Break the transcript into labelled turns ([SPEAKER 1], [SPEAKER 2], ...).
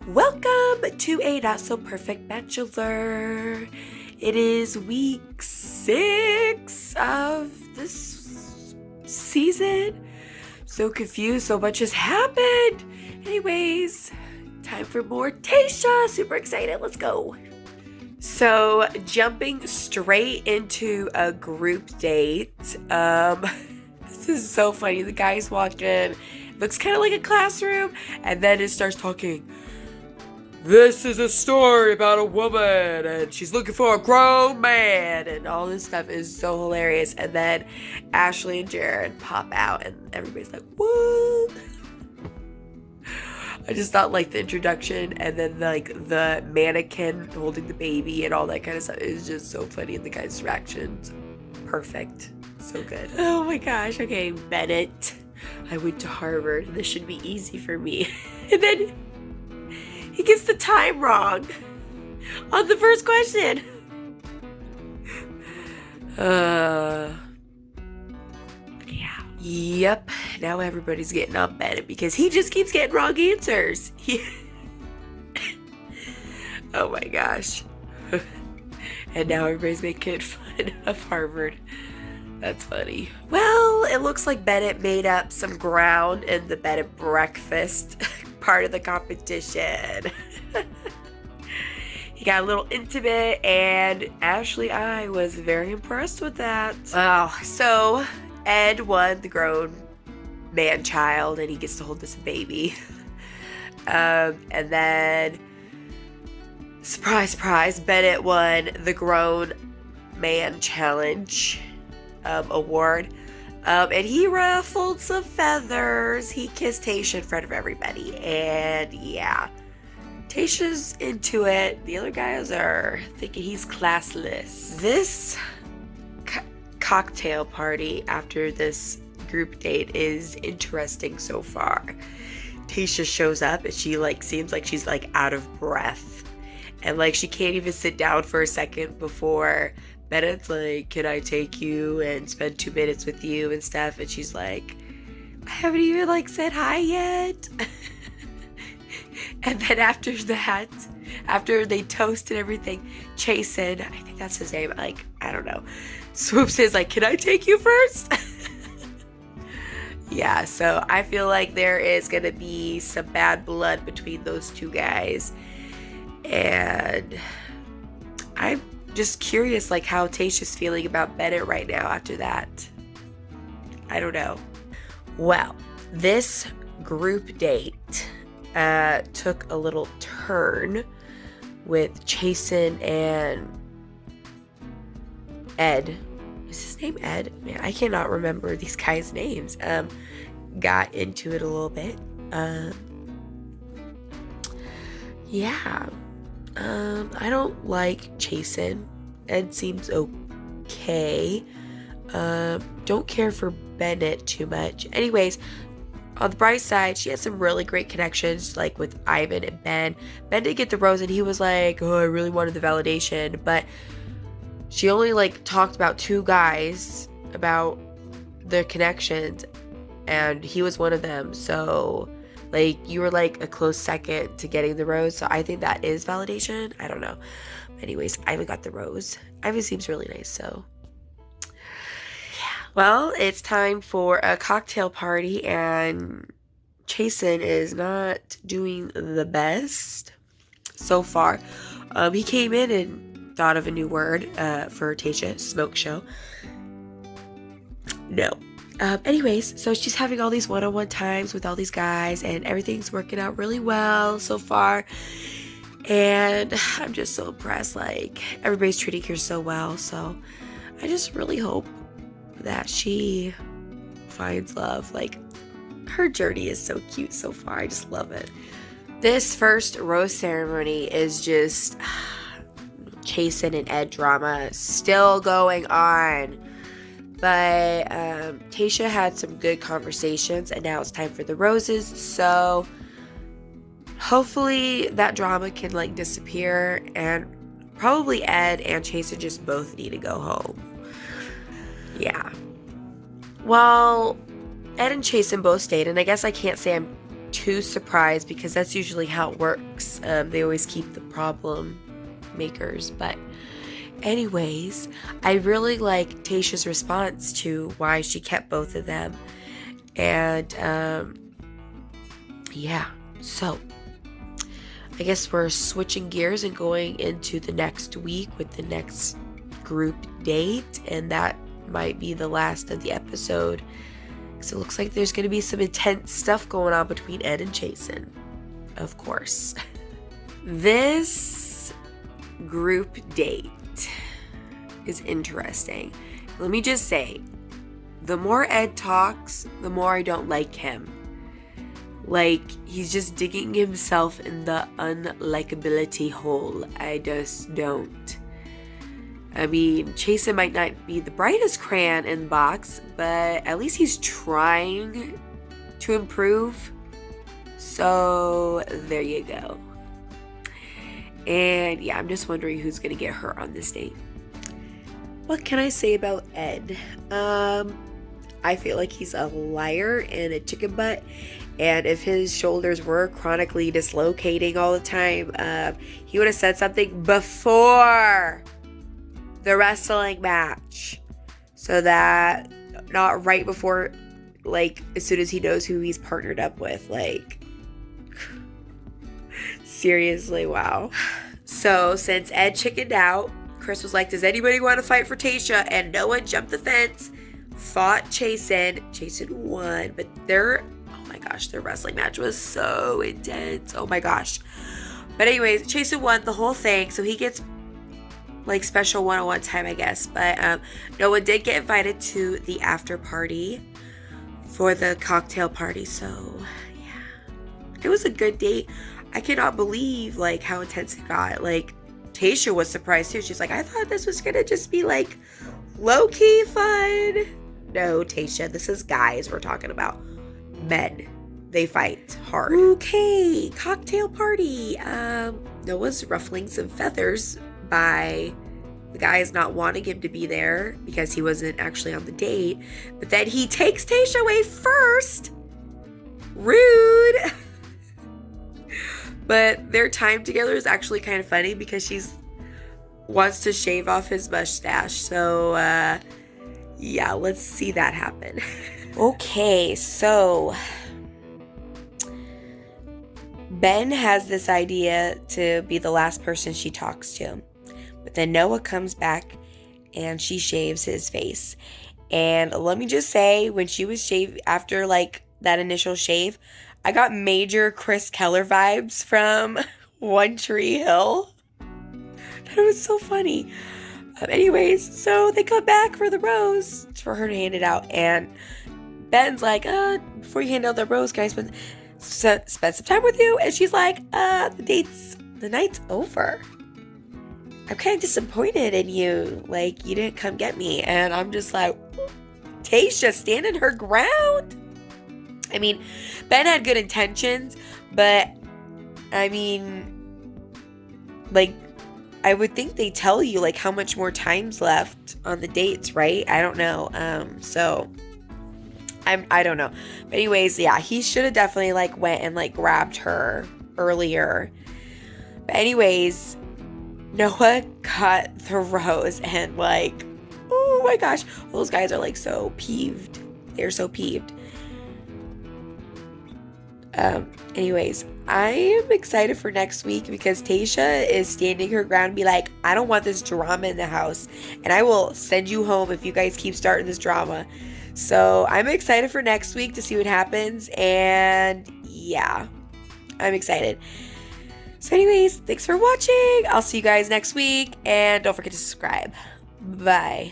[SPEAKER 1] Welcome to a Not So Perfect Bachelor. It is week 6 of this season. So confused, so much has happened. Anyways, time for more Taysia. Super excited, let's go. So jumping straight into a group date. This is so funny. The guys walk in, looks kind of like a classroom, and then it starts talking. This is a story about a woman and she's looking for a grown man, and all this stuff is so hilarious. And then Ashley and Jared pop out and everybody's like, what? I just thought like the introduction and then the mannequin holding the baby and all that kind of stuff is just so funny, and the guys' reactions, perfect. So good. Oh my gosh. Okay, Bennett. I went to Harvard. This should be easy for me. And then he gets the time wrong on the first question. Yeah. Yep. Now everybody's getting on Bennett because he just keeps getting wrong answers. Oh my gosh. And now everybody's making fun of Harvard. That's funny. Well, it looks like Bennett made up some ground in the bed and breakfast part of the competition. He got a little intimate, and Ashley, I was very impressed with that. Oh, so Ed won the grown man child, and he gets to hold this baby. And then, surprise, surprise, Bennett won the grown man challenge award. And he ruffled some feathers. He kissed Taysia in front of everybody. And yeah, Tayshia's into it. The other guys are thinking he's classless. This cocktail party after this group date is interesting so far. Taysia shows up and she seems like she's out of breath. And she can't even sit down for a second before Bennett's like, can I take you and spend 2 minutes with you and stuff? And she's like, I haven't even said hi yet. And then after that, after they toast and everything, Jason, I think that's his name, I don't know, swoops in, can I take you first? Yeah, so I feel like there is going to be some bad blood between those two guys. And I'm just curious how Tayshia's feeling about Bennett right now after that. I don't know. Well, this group date took a little turn with Jason and Ed. Is his name Ed? Man, I cannot remember these guys' names. Got into it a little bit. Yeah. I don't like Jason. Ed seems okay. Don't care for Bennett too much. Anyways, on the bright side, she has some really great connections, with Ivan and Ben. Ben did get the rose, and he was like, oh, I really wanted the validation. But she only, talked about 2 guys, about their connections, and he was one of them. So you were a close second to getting the rose. So I think that is validation. I don't know. Anyways, Ivan got the rose. Ivan seems really nice, so. Yeah. Well, it's time for a cocktail party, and Jason is not doing the best so far. He came in and thought of a new word for Taysia, smoke show. No. Anyways, so she's having all these one-on-one times with all these guys, and everything's working out really well so far. And I'm just so impressed. Everybody's treating her so well. So I just really hope that she finds love. Her journey is so cute so far. I just love it. This first rose ceremony is just Jason and Ed drama still going on. But Taysia had some good conversations, and now it's time for the roses. So hopefully that drama can disappear, and probably Ed and Jason just both need to go home. Yeah. Well, Ed and Jason both stayed, and I guess I can't say I'm too surprised because that's usually how it works. They always keep the problem makers. But anyways, I really like Tayshia's response to why she kept both of them. And yeah, so I guess we're switching gears and going into the next week with the next group date, and that might be the last of the episode. So it looks like there's going to be some intense stuff going on between Ed and Jason, of course. This group date is interesting. Let me just say, the more Ed talks, the more I don't like him. Like, he's just digging himself in the unlikability hole. I just don't. I mean, Jason might not be the brightest crayon in the box, but at least he's trying to improve. So, there you go. And yeah, I'm just wondering who's going to get hurt on this date. What can I say about Ed? I feel like he's a liar and a chicken butt. And if his shoulders were chronically dislocating all the time, he would have said something before the wrestling match, so that not right before, like, as soon as he knows who he's partnered up with. Like, seriously, wow. So since Ed chickened out, Chris was like, does anybody want to fight for Taysia? And no one jumped the fence, fought Jason. Jason won, but their wrestling match was so intense. Oh my gosh. But anyways, Jason won the whole thing, so he gets like special one-on-one time, I guess. But no one did get invited to the after party for the cocktail party. So yeah, it was a good date. I cannot believe like how intense it got. Like, Taysia was surprised too. She's like, I thought this was gonna just be like low-key fun. No, Taysia, this is guys we're talking about. Men, they fight hard. Okay, cocktail party. Noah's ruffling some feathers by the guys not wanting him to be there because he wasn't actually on the date. But then he takes Taysia away first. Rude. But their time together is actually kind of funny because she's wants to shave off his mustache. So yeah, let's see that happen. Okay, so Ben has this idea to be the last person she talks to. But then Noah comes back and she shaves his face. And let me just say, when she was shaved after like that initial shave, I got major Chris Keller vibes from One Tree Hill. That was so funny. Anyways, so they come back for the rose for her to hand it out. And Ben's like, before you hand out the rose, can I spend some time with you? And she's like, the night's over. I'm kind of disappointed in you. Like, you didn't come get me. And I'm just like, Taysia standing her ground. I mean, Ben had good intentions, but I mean, like, I would think they tell you like how much more time's left on the dates, right? I don't know. So I don't know. But anyways, yeah, he should have definitely like went and like grabbed her earlier. But anyways, Noah got the rose and like, oh my gosh, those guys are like so peeved. They're so peeved. Anyways, I am excited for next week because Taysia is standing her ground and be like, I don't want this drama in the house, and I will send you home if you guys keep starting this drama. So I'm excited for next week to see what happens, and yeah, I'm excited. So anyways, thanks for watching. I'll see you guys next week, and don't forget to subscribe. Bye.